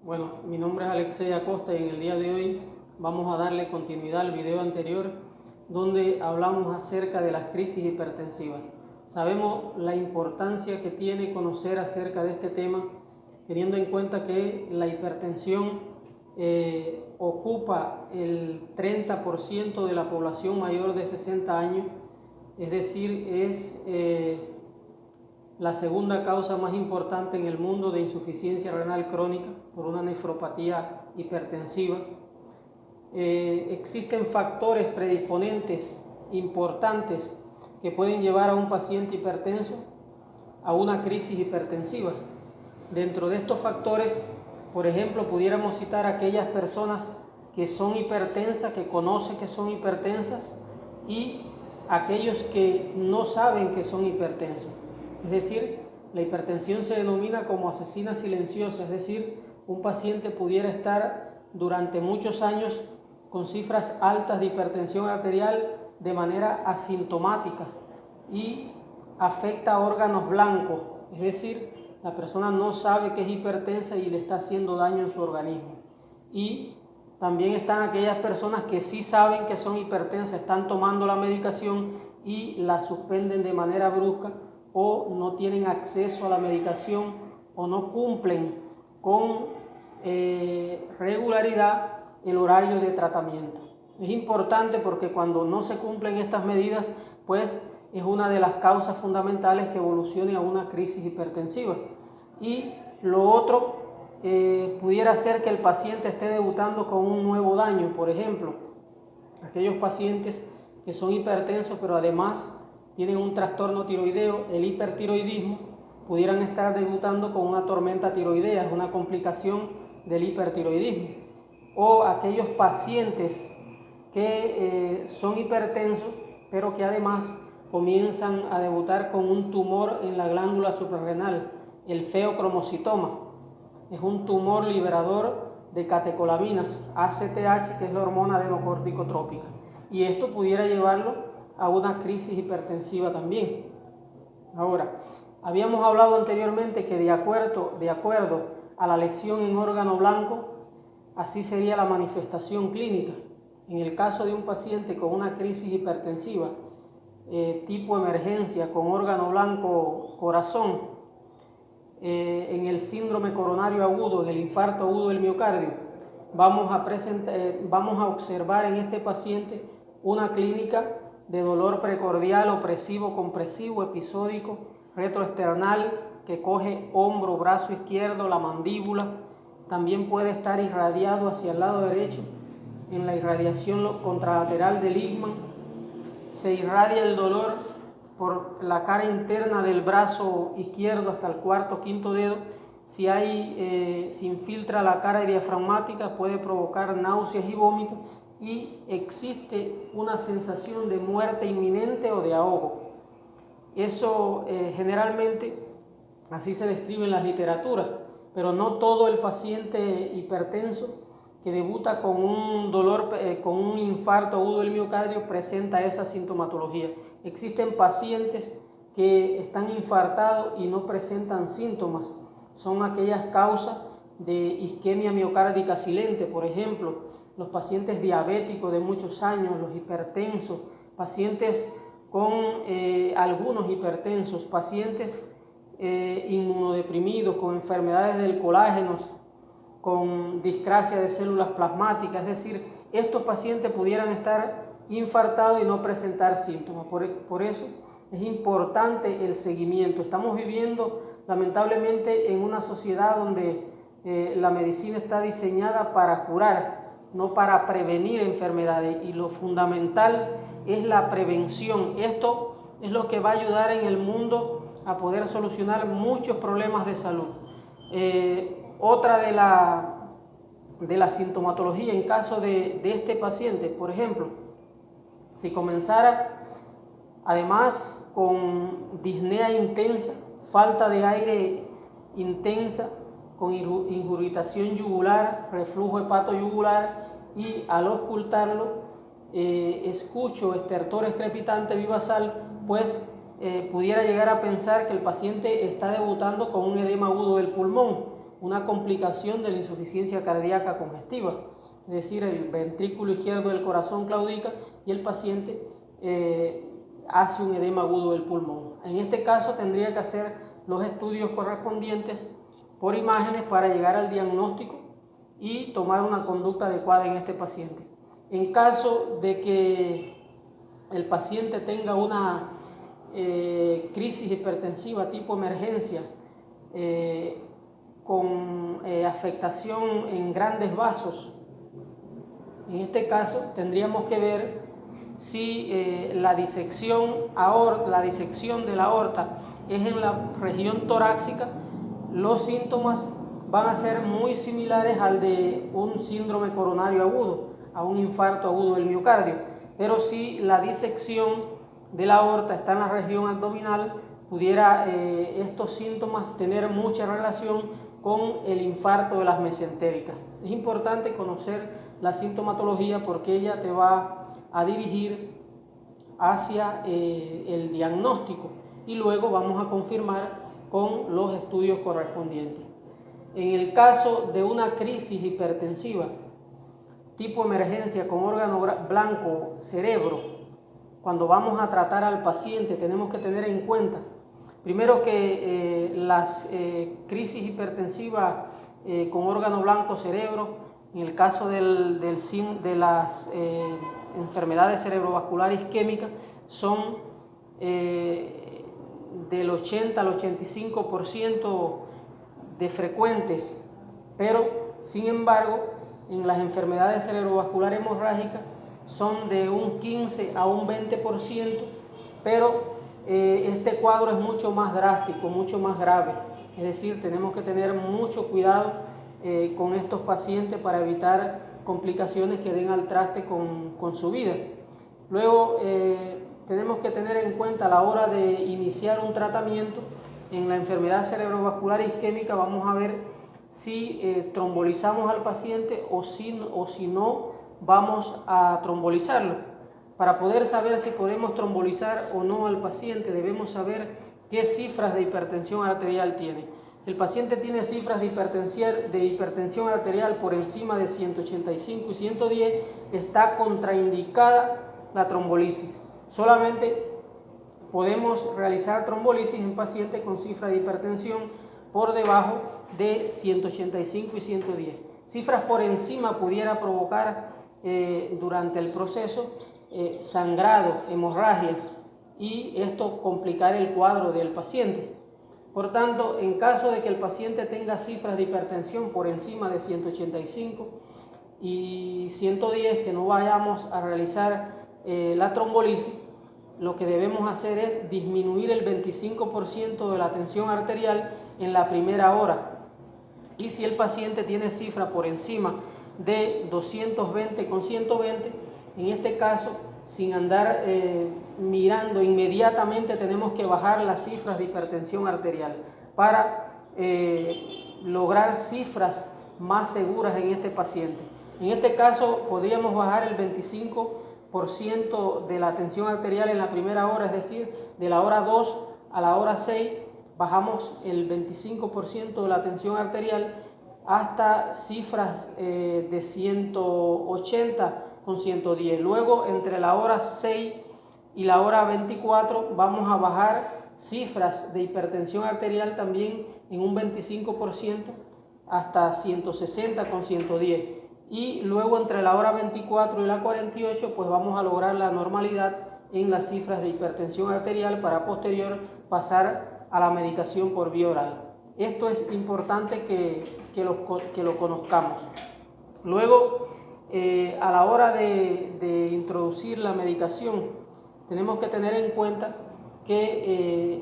Bueno, mi nombre es Alexei Acosta y en el día de hoy vamos a darle continuidad al video anterior donde hablamos acerca de las crisis hipertensivas. Sabemos la importancia que tiene conocer acerca de este tema, teniendo en cuenta que la hipertensión ocupa el 30% de la población mayor de 60 años, es decir, es la segunda causa más importante en el mundo de insuficiencia renal crónica por una nefropatía hipertensiva. Existen factores predisponentes importantes que pueden llevar a un paciente hipertenso a una crisis hipertensiva. Dentro de estos factores, por ejemplo, pudiéramos citar a aquellas personas que son hipertensas, que conocen que son hipertensas, y aquellos que no saben que son hipertensos. Es decir, la hipertensión se denomina como asesina silenciosa, es decir, un paciente pudiera estar durante muchos años con cifras altas de hipertensión arterial de manera asintomática y afecta a órganos blancos, es decir, la persona no sabe que es hipertensa y le está haciendo daño en su organismo. Y también están aquellas personas que sí saben que son hipertensas, están tomando la medicación y la suspenden de manera brusca, o no tienen acceso a la medicación o no cumplen con regularidad el horario de tratamiento. Es importante porque cuando no se cumplen estas medidas, pues es una de las causas fundamentales que evolucione a una crisis hipertensiva. Y lo otro, pudiera ser que el paciente esté debutando con un nuevo daño. Por ejemplo, aquellos pacientes que son hipertensos pero además tienen un trastorno tiroideo, el hipertiroidismo, pudieran estar debutando con una tormenta tiroidea, una complicación del hipertiroidismo. O aquellos pacientes que son hipertensos, pero que además comienzan a debutar con un tumor en la glándula suprarrenal, el feocromocitoma. Es un tumor liberador de catecolaminas, ACTH, que es la hormona adenocorticotrópica. Y esto pudiera llevarlo a una crisis hipertensiva también. Ahora, habíamos hablado anteriormente que de acuerdo a la lesión en órgano blanco, así sería la manifestación clínica. En el caso de un paciente con una crisis hipertensiva tipo emergencia con órgano blanco corazón, en el síndrome coronario agudo, en el infarto agudo del miocardio, vamos a observar en este paciente una clínica de dolor precordial, opresivo, compresivo, episódico, retroesternal, que coge hombro, brazo izquierdo, la mandíbula. También puede estar irradiado hacia el lado derecho en la irradiación contralateral del ligman. Se irradia el dolor por la cara interna del brazo izquierdo hasta el cuarto, quinto dedo. Si infiltra la cara diafragmática, puede provocar náuseas y vómitos. Y existe una sensación de muerte inminente o de ahogo. Eso generalmente así se describe en las literaturas, pero no todo el paciente hipertenso que debuta con un dolor, con un infarto agudo del miocardio presenta esa sintomatología. Existen pacientes que están infartados y no presentan síntomas. Son aquellas causas de isquemia miocárdica silente, por ejemplo, los pacientes diabéticos de muchos años, los hipertensos, pacientes con algunos hipertensos, pacientes inmunodeprimidos, con enfermedades del colágeno, con discrasia de células plasmáticas. Es decir, estos pacientes pudieran estar infartados y no presentar síntomas. Por eso es importante el seguimiento. Estamos viviendo lamentablemente en una sociedad donde la medicina está diseñada para curar, no para prevenir enfermedades, y lo fundamental es la prevención. Esto es lo que va a ayudar en el mundo a poder solucionar muchos problemas de salud. Otra de la sintomatología en caso de este paciente, por ejemplo, si comenzara además con disnea intensa, falta de aire intensa, con ingurgitación yugular, reflujo hepatoyugular, y al auscultarlo escucho estertores crepitantes vivasal, pues pudiera llegar a pensar que el paciente está debutando con un edema agudo del pulmón. una complicación de la insuficiencia cardíaca congestiva, es decir, el ventrículo izquierdo del corazón claudica y el paciente hace un edema agudo del pulmón. En este caso tendría que hacer los estudios correspondientes por imágenes para llegar al diagnóstico y tomar una conducta adecuada en este paciente. En caso de que el paciente tenga una crisis hipertensiva tipo emergencia con afectación en grandes vasos, en este caso tendríamos que ver si la disección de la aorta es en la región torácica. Los síntomas van a ser muy similares al de un síndrome coronario agudo, a un infarto agudo del miocardio, pero si la disección de la aorta está en la región abdominal, pudiera estos síntomas tener mucha relación con el infarto de las mesentéricas. Es importante conocer la sintomatología porque ella te va a dirigir hacia el diagnóstico y luego vamos a confirmar con los estudios correspondientes. En el caso de una crisis hipertensiva tipo emergencia con órgano blanco cerebro, cuando vamos a tratar al paciente tenemos que tener en cuenta primero que las crisis hipertensivas con órgano blanco cerebro, en el caso de las enfermedades cerebrovasculares isquémicas, son del 80 al 85% de frecuentes, pero sin embargo en las enfermedades cerebrovasculares hemorrágicas son de un 15 a un 20%, pero este cuadro es mucho más drástico, mucho más grave. Es decir, tenemos que tener mucho cuidado con estos pacientes para evitar complicaciones que den al traste con su vida. Luego tenemos que tener en cuenta a la hora de iniciar un tratamiento en la enfermedad cerebrovascular isquémica. Vamos a ver si trombolizamos al paciente o si no vamos a trombolizarlo. Para poder saber si podemos trombolizar o no al paciente, debemos saber qué cifras de hipertensión arterial tiene. El paciente tiene cifras de hipertensión arterial por encima de 185 y 110, está contraindicada la trombolisis. Solamente podemos realizar trombolisis en pacientes con cifras de hipertensión por debajo de 185 y 110. Cifras por encima pudiera provocar durante el proceso sangrado, hemorragias, y esto complicar el cuadro del paciente. Por tanto, en caso de que el paciente tenga cifras de hipertensión por encima de 185 y 110, que no vayamos a realizar la trombolisis, lo que debemos hacer es disminuir el 25% de la tensión arterial en la primera hora. Y si el paciente tiene cifra por encima de 220 con 120, en este caso, sin andar mirando inmediatamente, tenemos que bajar las cifras de hipertensión arterial para lograr cifras más seguras en este paciente. En este caso podríamos bajar el 25% de la tensión arterial en la primera hora, es decir, de la hora 2 a la hora 6 bajamos el 25% de la tensión arterial hasta cifras de 180 con 110. Luego, entre la hora 6 y la hora 24 vamos a bajar cifras de hipertensión arterial también en un 25% hasta 160 con 110. Y luego entre la hora 24 y la 48 pues vamos a lograr la normalidad en las cifras de hipertensión arterial para posterior pasar a la medicación por vía oral. Esto es importante que lo conozcamos. Luego, a la hora de introducir la medicación, tenemos que tener en cuenta que